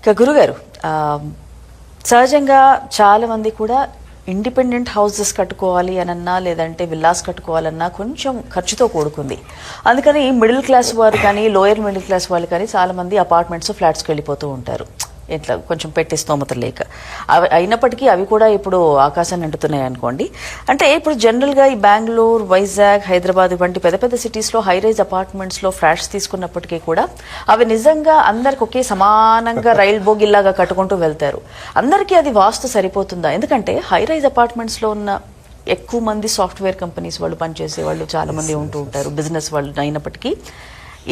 ఇక గురుగారు, సహజంగా చాలా మంది కూడా ఇండిపెండెంట్ హౌసెస్ కట్టుకోవాలి అనన్నా లేదంటే విల్లాస్ కట్టుకోవాలన్నా కొంచెం ఖర్చుతో కూడుకుంది. అందుకని మిడిల్ క్లాస్ వారు కానీ లోయర్ మిడిల్ క్లాస్ వాళ్ళు కానీ చాలా మంది అపార్ట్మెంట్స్ ఫ్లాట్స్కి వెళ్ళిపోతూ ఉంటారు, ఇట్లా కొంచెం పెట్టే స్తోమత లేక. అవి అయినప్పటికీ అవి కూడా ఇప్పుడు ఆకాశాన్ని అంటుతున్నాయి అనుకోండి. అంటే ఇప్పుడు జనరల్గా ఈ బెంగళూరు, వైజాగ్, హైదరాబాద్ వంటి పెద్ద పెద్ద సిటీస్లో హై రైజ్ అపార్ట్మెంట్స్లో ఫ్లాట్స్ తీసుకున్నప్పటికీ కూడా అవి నిజంగా అందరికి ఒకే సమానంగా రైల్ బోగిల్లాగా కట్టుకుంటూ వెళ్తారు. అందరికీ అది వాస్తు సరిపోతుందా? ఎందుకంటే హై రైజ్ అపార్ట్మెంట్స్లో ఉన్న ఎక్కువ మంది సాఫ్ట్వేర్ కంపెనీస్ వాళ్ళు పనిచేసే వాళ్ళు చాలా మంది ఉంటూ ఉంటారు, బిజినెస్ వాళ్ళు అయినప్పటికీ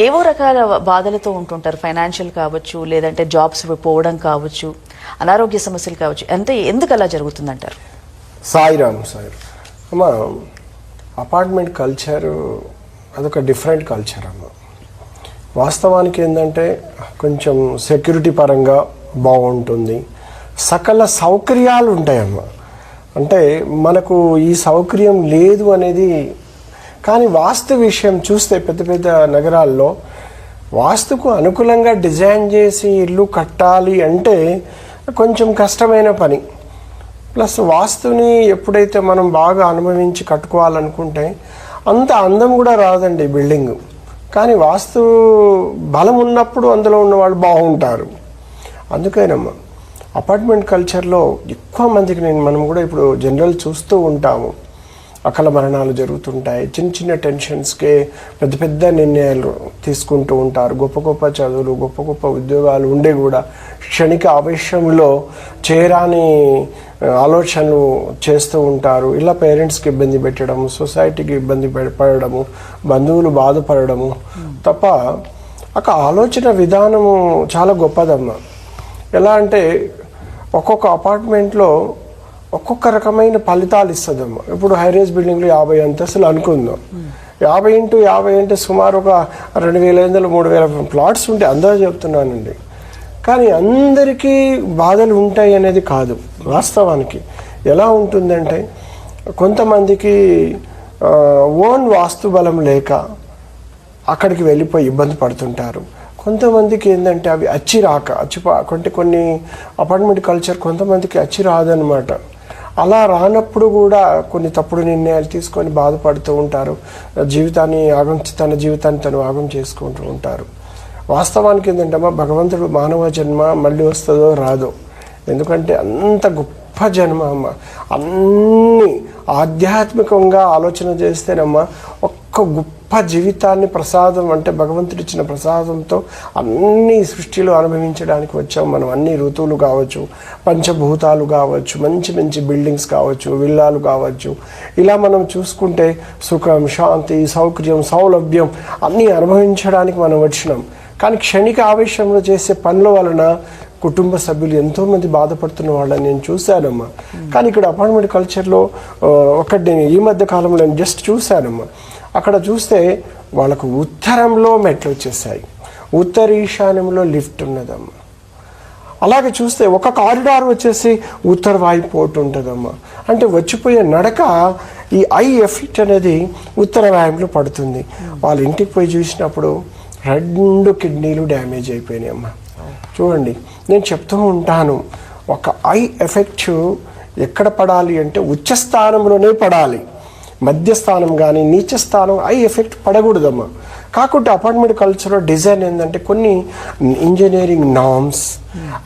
ఏవో రకాల బాధలతో ఉంటుంటారు. ఫైనాన్షియల్ కావచ్చు, లేదంటే జాబ్స్ పోవడం కావచ్చు, అనారోగ్య సమస్యలు కావచ్చు. ఎందుకు అలా జరుగుతుందంటారు? సాయిరామ్ అమ్మ, అపార్ట్మెంట్ కల్చర్ అదొక డిఫరెంట్ కల్చర్ అమ్మ. వాస్తవానికి ఏంటంటే కొంచెం సెక్యూరిటీ పరంగా బాగుంటుంది, సకల సౌకర్యాలు ఉంటాయమ్మ. అంటే మనకు ఈ సౌకర్యం లేదు అనేది. కానీ వాస్తు విషయం చూస్తే పెద్ద పెద్ద నగరాల్లో వాస్తుకు అనుకూలంగా డిజైన్ చేసి ఇల్లు కట్టాలి అంటే కొంచెం కష్టమైన పని. ప్లస్ వాస్తుని ఎప్పుడైతే మనం బాగా అనుభవించి కట్టుకోవాలనుకుంటే అంత అందం కూడా రాదండి బిల్డింగ్. కానీ వాస్తు బలం ఉన్నప్పుడు అందులో ఉన్న వాళ్ళు బాగుంటారు. అందుకేనమ్మా అపార్ట్మెంట్ కల్చర్లో ఎక్కువ మందికి మనం కూడా ఇప్పుడు జనరల్ చూస్తూ ఉంటాము, అకాల మరణాలు జరుగుతుంటాయి. చిన్న చిన్న టెన్షన్స్కే పెద్ద పెద్ద నిర్ణయాలు తీసుకుంటూ ఉంటారు. గొప్ప గొప్ప చదువులు, గొప్ప గొప్ప ఉద్యోగాలు ఉండే కూడా క్షణిక ఆవేశంలో చేయరాని ఆలోచనలు చేస్తూ ఉంటారు. ఇలా పేరెంట్స్కి ఇబ్బంది పెట్టడము, సొసైటీకి ఇబ్బంది పడడము, బంధువులు బాధపడము తప్ప ఒక ఆలోచన విధానము చాలా గొప్పదమ్మా. ఎలా అంటే ఒక్కొక్క అపార్ట్మెంట్లో ఒక్కొక్క రకమైన ఫలితాలు ఇస్తుందమ్మా. ఇప్పుడు హైరేజ్ బిల్డింగ్లో 50 అంతస్తులు అనుకుందాం. 50 × 50 అంటే సుమారు ఒక 2500 3000 ప్లాట్స్ ఉంటే అందరూ చెప్తున్నానండి. కానీ అందరికీ బాధలు ఉంటాయి అనేది కాదు. వాస్తవానికి ఎలా ఉంటుందంటే కొంతమందికి ఓన్ వాస్తు బలం లేక అక్కడికి వెళ్ళిపోయి ఇబ్బంది పడుతుంటారు. కొంతమందికి ఏంటంటే అవి కొన్ని అపార్ట్మెంట్ కల్చర్ కొంతమందికి అచ్చి రాదనమాట. అలా రానప్పుడు కూడా కొన్ని తప్పుడు నిర్ణయాలు తీసుకొని బాధపడుతూ ఉంటారు. తన జీవితాన్ని తను ఆగం చేసుకుంటూ ఉంటారు. వాస్తవానికి ఏంటంటే భగవంతుడు మానవ జన్మ మళ్ళీ వస్తుందో రాదో, ఎందుకంటే అంత గొప్ప జన్మ అమ్మ. అన్ని ఆధ్యాత్మికంగా ఆలోచన చేస్తేనమ్మా ఒక్క గొప్ప జీవితాన్ని ప్రసాదం అంటే భగవంతుడు ఇచ్చిన ప్రసాదంతో అన్ని సృష్టిలో అనుభవించడానికి వచ్చాం మనం. అన్ని ఋతువులు కావచ్చు, పంచభూతాలు కావచ్చు, మంచి మంచి బిల్డింగ్స్ కావచ్చు, విల్లాలు కావచ్చు, ఇలా మనం చూసుకుంటే సుఖం, శాంతి, సౌకర్యం, సౌలభ్యం అన్నీ అనుభవించడానికి మనం వచ్చినాం. కానీ క్షణిక ఆవేశంలో చేసే పనుల వలన కుటుంబ సభ్యులు ఎంతోమంది బాధపడుతున్న వాళ్ళని నేను చూశానమ్మా. కానీ ఇక్కడ అపార్ట్మెంట్ కల్చర్లో ఒకటి నేను ఈ మధ్య కాలంలో నేను జస్ట్ చూశానమ్మా. అక్కడ చూస్తే వాళ్ళకు ఉత్తరంలో మెట్లు వచ్చేసాయి, ఉత్తర ఈశాన్యంలో లిఫ్ట్ ఉన్నదమ్మా. అలాగే చూస్తే ఒక కారిడార్ వచ్చేసి ఉత్తర వాయు పోర్ట్ ఉంటుందమ్మా. అంటే వచ్చిపోయే నడక ఈ ఐ ఎఫెక్ట్ అనేది ఉత్తర వాయువులో పడుతుంది. వాళ్ళ ఇంటికి పోయి చూసినప్పుడు 2 కిడ్నీలు డ్యామేజ్ అయిపోయినాయి అమ్మా. చూడండి, నేను చెప్తూ ఉంటాను, ఒక ఐ ఎఫెక్ట్ ఎక్కడ పడాలి అంటే ఉచ్చ స్థానంలోనే పడాలి. మధ్యస్థానం కానీ నీచ స్థానం ఐ ఎఫెక్ట్ పడకూడదమ్మా. కాకుంటే అపార్ట్మెంట్ కల్చర్లో డిజైన్ ఏంటంటే కొన్ని ఇంజనీరింగ్ నామ్స్,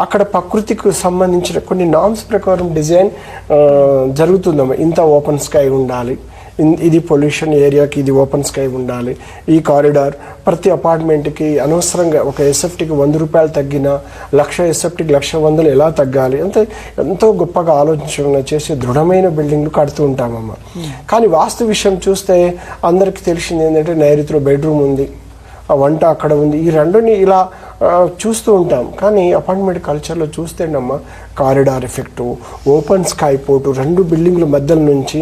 అక్కడ ప్రకృతికి సంబంధించిన కొన్ని నామ్స్ ప్రకారం డిజైన్ జరుగుతుందమ్మా. ఇంత ఓపెన్ స్కై ఉండాలి, ఇది పొల్యూషన్ ఏరియాకి ఇది ఓపెన్ స్కై ఉండాలి, ఈ కారిడార్ ప్రతి అపార్ట్మెంట్కి అనవసరంగా ఒక ఎస్ఎఫ్టీకి 100 రూపాయలు తగ్గిన 1,00,000 ఎస్ఎఫ్టీకి 1,100 ఎలా తగ్గాలి అంటే ఎంతో గొప్పగా ఆలోచన చేసి దృఢమైన బిల్డింగ్లు కడుతూ ఉంటామమ్మ. కానీ వాస్తు విషయం చూస్తే అందరికీ తెలిసింది ఏంటంటే నైరుతిలో బెడ్రూమ్ ఉంది, ఆ వంట అక్కడ ఉంది, ఈ రెండుని ఇలా చూస్తూ ఉంటాం. కానీ అపార్ట్మెంట్ కల్చర్లో చూస్తేనమ్మా corridor effect, open sky port, 2 బిల్డింగ్ల మధ్యలో నుంచి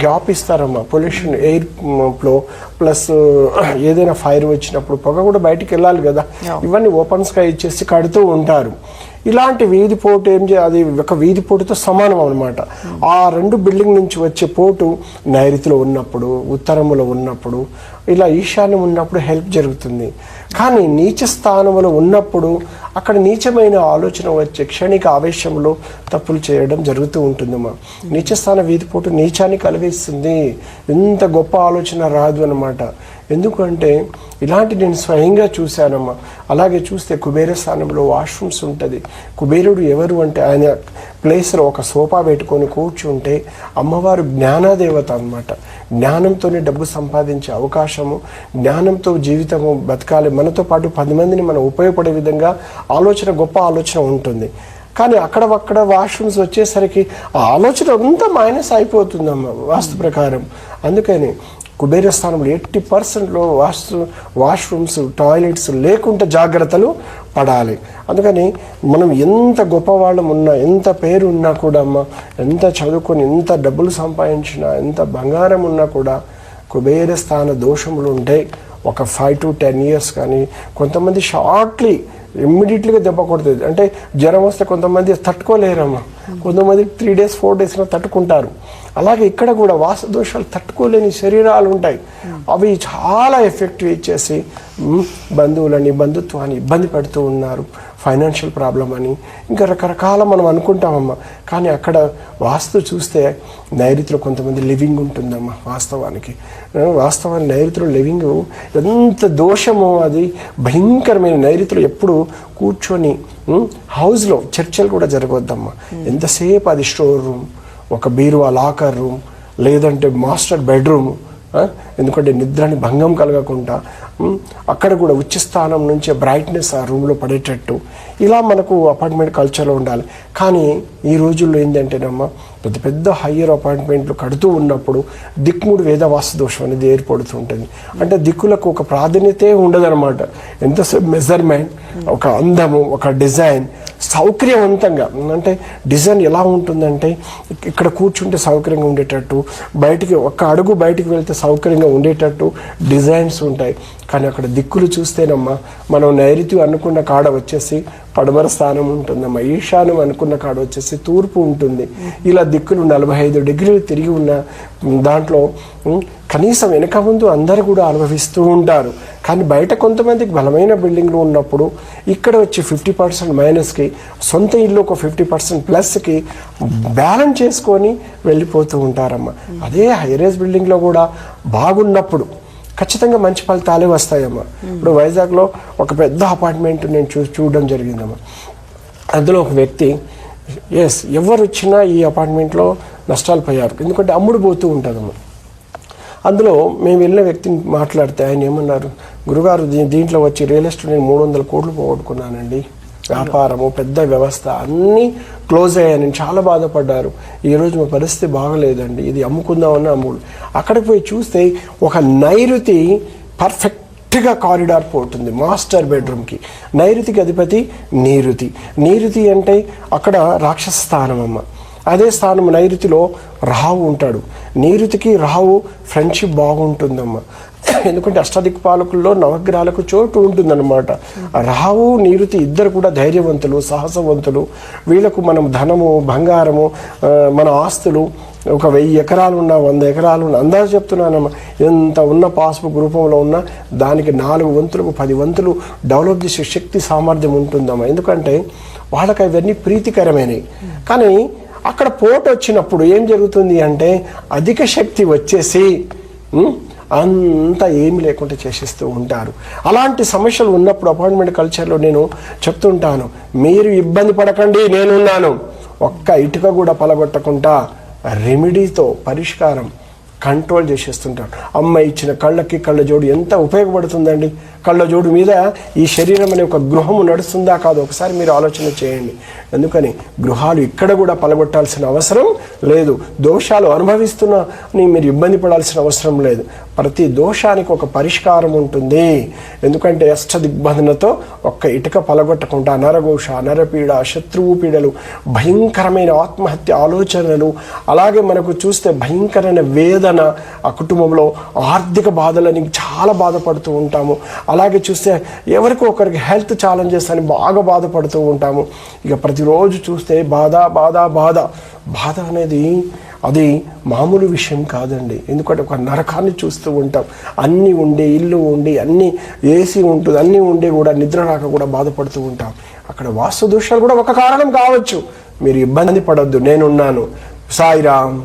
గ్యాప్ ఇస్తారమ్మా. పొల్యూషన్ ఎయిర్ ఫ్లో ప్లస్ ఏదైనా ఫైర్ వచ్చినప్పుడు పొగ కూడా బయటికి వెళ్ళాలి కదా, ఇవన్నీ ఓపెన్ స్కై ఇచ్చేసి కడుతూ ఉంటారు. ఇలాంటి వీధి పోటు అది ఒక వీధి పోటుతో సమానం అనమాట. ఆ 2 బిల్డింగ్ నుంచి వచ్చే పోటు నైరుతిలో ఉన్నప్పుడు, ఉత్తరములో ఉన్నప్పుడు, ఇలా ఈశాన్యం ఉన్నప్పుడు హెల్ప్ జరుగుతుంది. కానీ నీచ స్థానంలో ఉన్నప్పుడు అక్కడ నీచమైన ఆలోచన వచ్చే క్షణిక ఆవేశంలో తప్పులు చేయడం జరుగుతూ ఉంటుందమ్మా. నీచస్థాన వీధిపోటు నీచాన్ని కలిగిస్తుంది, ఎంత గొప్ప ఆలోచన రాదు అన్నమాట. ఎందుకంటే ఇలాంటి నేను స్వయంగా చూశానమ్మా. అలాగే చూస్తే కుబేర స్థానంలో వాష్రూమ్స్ ఉంటుంది. కుబేరుడు ఎవరు అంటే ఆయన ప్లేస్లో ఒక సోఫా పెట్టుకొని కూర్చుంటే అమ్మవారు జ్ఞానదేవత అన్నమాట. జ్ఞానంతోనే డబ్బు సంపాదించే అవకాశము, జ్ఞానంతో జీవితము బతకాలి, మనతో పాటు 10 మందిని మనం ఉపయోగపడే విధంగా ఆలోచన, గొప్ప ఆలోచన ఉంటుంది. కానీ అక్కడ వాష్రూమ్స్ వచ్చేసరికి ఆ ఆలోచన అంతా మైనస్ అయిపోతుందమ్మా వాస్తు ప్రకారం. అందుకని కుబేర స్థానంలో 80%లో వాష్రూమ్స్, టాయిలెట్స్ లేకుండా జాగ్రత్తలు పడాలి. అందుకని మనం ఎంత గొప్పవాళ్ళం ఉన్నా, ఎంత పేరు ఉన్నా కూడా అమ్మ, ఎంత చదువుకొని, ఎంత డబ్బులు సంపాదించినా, ఎంత బంగారం ఉన్నా కూడా కుబేర స్థాన దోషములు ఉంటే ఒక 5 to 10 years కానీ, కొంతమంది షార్ట్లీ ఇమ్మీడియట్లీగా దెబ్బ కొడుతుంది. అంటే జ్వరం వస్తే కొంతమంది తట్టుకోలేరమ్మా, కొంతమంది 3 days 4 days తట్టుకుంటారు. అలాగే ఇక్కడ కూడా వాస్తు దోషాలు తట్టుకోలేని శరీరాలు ఉంటాయి. అవి చాలా ఎఫెక్టివ్ ఇచ్చేసి బంధువులని, బంధుత్వాన్ని ఇబ్బంది పెడుతూ ఉన్నారు, ఫైనాన్షియల్ ప్రాబ్లం అని ఇంకా రకరకాల మనం అనుకుంటామమ్మా. కానీ అక్కడ వాస్తు చూస్తే నైరుతిలో కొంతమంది లివింగ్ ఉంటుందమ్మా. వాస్తవానికి నైరుతిలో లివింగ్ ఎంత దోషమో, అది భయంకరమైన. నైరుతిలో ఎప్పుడు కూర్చొని హౌస్లో చర్చలు కూడా జరగవద్దమ్మా. ఎంతసేపు అది స్టోర్ రూమ్, ఒక బీరువా లాకర్ రూమ్, లేదంటే మాస్టర్ బెడ్రూమ్. ఎందుకంటే నిద్రని భంగం కలగకుండా అక్కడ కూడా ఉచ్చ స్థానం నుంచి బ్రైట్నెస్ ఆ రూమ్లో పడేటట్టు ఇలా మనకు అపార్ట్మెంట్ కల్చర్లో ఉండాలి. కానీ ఈ రోజుల్లో ఏంటంటేనమ్మా, పెద్ద పెద్ద హయ్యర్ అపార్ట్మెంట్లు కడుతూ ఉన్నప్పుడు దిక్ముడు వేదవాస్తు దోషం అనేది ఏర్పడుతుంటుంది. అంటే దిక్కులకు ఒక ప్రాధాన్యతే ఉండదన్నమాట. ఎంతసేపు మెజర్మెంట్, ఒక అందము, ఒక డిజైన్, సౌకర్యవంతంగా. అంటే డిజైన్ ఎలా ఉంటుందంటే ఇక్కడ కూర్చుంటే సౌకర్యంగా ఉండేటట్టు, బయటికి ఒక్క అడుగు బయటికి వెళ్తే సౌకర్యంగా ఉండేటట్టు డిజైన్స్ ఉంటాయి. కానీ అక్కడ దిక్కులు చూస్తేనమ్మా, మనం నైరుతి అనుకున్న కాడ వచ్చేసి పడమర స్థానం ఉంటుందమ్మా, ఈశాన్యం అనుకున్న కాడ వచ్చేసి తూర్పు ఉంటుంది. ఇలా దిక్కులు 45 degrees తిరిగి ఉన్న దాంట్లో కనీసం వెనక ముందు అందరూ కూడా అనుభవిస్తూ ఉంటారు. కానీ బయట కొంతమందికి బలమైన బిల్డింగ్లు ఉన్నప్పుడు ఇక్కడ వచ్చి 50% మైనస్కి, సొంత ఇల్లు ఒక 50% ప్లస్కి బ్యాలెన్స్ చేసుకొని వెళ్ళిపోతూ ఉంటారమ్మా. అదే హైరేజ్ బిల్డింగ్లో కూడా బాగున్నప్పుడు ఖచ్చితంగా మంచి ఫలితాలే వస్తాయమ్మా. ఇప్పుడు వైజాగ్లో ఒక పెద్ద అపార్ట్మెంట్ నేను చూడడం జరిగిందమ్మా. అందులో ఒక వ్యక్తి ఎవరు వచ్చినా ఈ అపార్ట్మెంట్లో నష్టాలు పోయారు. ఎందుకంటే అమ్ముడు పోతూ ఉంటుందమ్మా. అందులో మేము వెళ్ళిన వ్యక్తిని మాట్లాడితే ఆయన ఏమన్నారు, గురుగారు దీంట్లో వచ్చి రియల్ ఎస్టేట్ నేను 300 కోట్లు పోగొట్టుకున్నానండి, వ్యాపారము, పెద్ద వ్యవస్థ అన్నీ క్లోజ్ అయ్యాయని చాలా బాధపడ్డారు. ఈరోజు మా పరిస్థితి బాగలేదండి, ఇది అమ్ముకుందామని అమ్ముడు. అక్కడికి పోయి చూస్తే ఒక నైరుతి పర్ఫెక్ట్గా కారిడార్ పోతుంది మాస్టర్ బెడ్రూమ్కి. నైరుతికి అధిపతి నీరుతి అంటే అక్కడ రాక్షస స్థానం అమ్మ. అదే స్థానం నైరుతిలో రాహు ఉంటాడు. నీరుతికి రాహు ఫ్రెండ్షిప్ బాగుంటుందమ్మా. ఎందుకంటే అష్టదిక్పాలకుల్లో నవగ్రహాలకు చోటు ఉంటుందన్నమాట. రాహు నీరుతి ఇద్దరు కూడా ధైర్యవంతులు, సాహసవంతులు. వీళ్ళకు మనం ధనము, బంగారము, మన ఆస్తులు ఒక 1000 ఎకరాలు ఉన్నా, 100 ఎకరాలు ఉన్నా, అందరూ చెప్తున్నానమ్మా, ఎంత ఉన్న పాస్బుక్ రూపంలో ఉన్నా దానికి 4 వంతులకు 10 వంతులు డెవలప్ చేసే శక్తి, సామర్థ్యం ఉంటుందమ్మా. ఎందుకంటే వాళ్ళకి అవన్నీ ప్రీతికరమైనవి. కానీ అక్కడ పోటు వచ్చినప్పుడు ఏం జరుగుతుంది అంటే అధిక శక్తి వచ్చేసి అంతా ఏమి లేకుండా చేసేస్తూ ఉంటారు. అలాంటి సమస్యలు ఉన్నప్పుడు అపార్ట్మెంట్ కల్చర్లో నేను చెప్తుంటాను, మీరు ఇబ్బంది పడకండి, నేనున్నాను. ఒక్క ఇటుక కూడా పలగొట్టకుండా రెమెడీతో పరిష్కారం కంట్రోల్ చేసేస్తుంటారు. అమ్మ ఇచ్చిన కళ్ళకి కళ్ళజోడు ఎంత ఉపయోగపడుతుందండి. కళ్ళజోడు మీద ఈ శరీరం అనే ఒక గృహము నడుస్తుందా కాదు ఒకసారి మీరు ఆలోచన చేయండి. అందుకని గృహాలు ఇక్కడ కూడా పలగొట్టాల్సిన అవసరం లేదు. దోషాలు అనుభవిస్తున్నా మీరు ఇబ్బంది పడాల్సిన అవసరం లేదు. ప్రతి దోషానికి ఒక పరిష్కారం ఉంటుంది. ఎందుకంటే అష్టదిగ్బంధనతో ఒక్క ఇటుక పలగొట్టకుండా నరఘోష, నరపీడ, శత్రువు పీడలు, భయంకరమైన ఆత్మహత్య ఆలోచనలు, అలాగే మనకు చూస్తే భయంకరమైన వేదన, ఆ కుటుంబంలో ఆర్థిక బాధలని చాలా బాధపడుతూ ఉంటాము. అలాగే చూస్తే ఎవరికో ఒకరికి హెల్త్ ఛాలెంజెస్ అని బాగా బాధపడుతూ ఉంటాము. ఇక ప్రతిరోజు చూస్తే బాధ బాధ బాధ బాధ అనేది అది మామూలు విషయం కాదండి. ఎందుకంటే ఒక నరకాన్ని చూస్తూ ఉంటాం. అన్నీ ఉండి, ఇల్లు ఉండి, అన్నీ ఏసీ ఉంటుంది, అన్నీ ఉండి కూడా నిద్ర రాక కూడా బాధపడుతూ ఉంటాం. అక్కడ వాస్తు దోషాలు కూడా ఒక కారణం కావచ్చు. మీరు ఇబ్బంది పడొద్దు, నేనున్నాను. సాయిరామ్.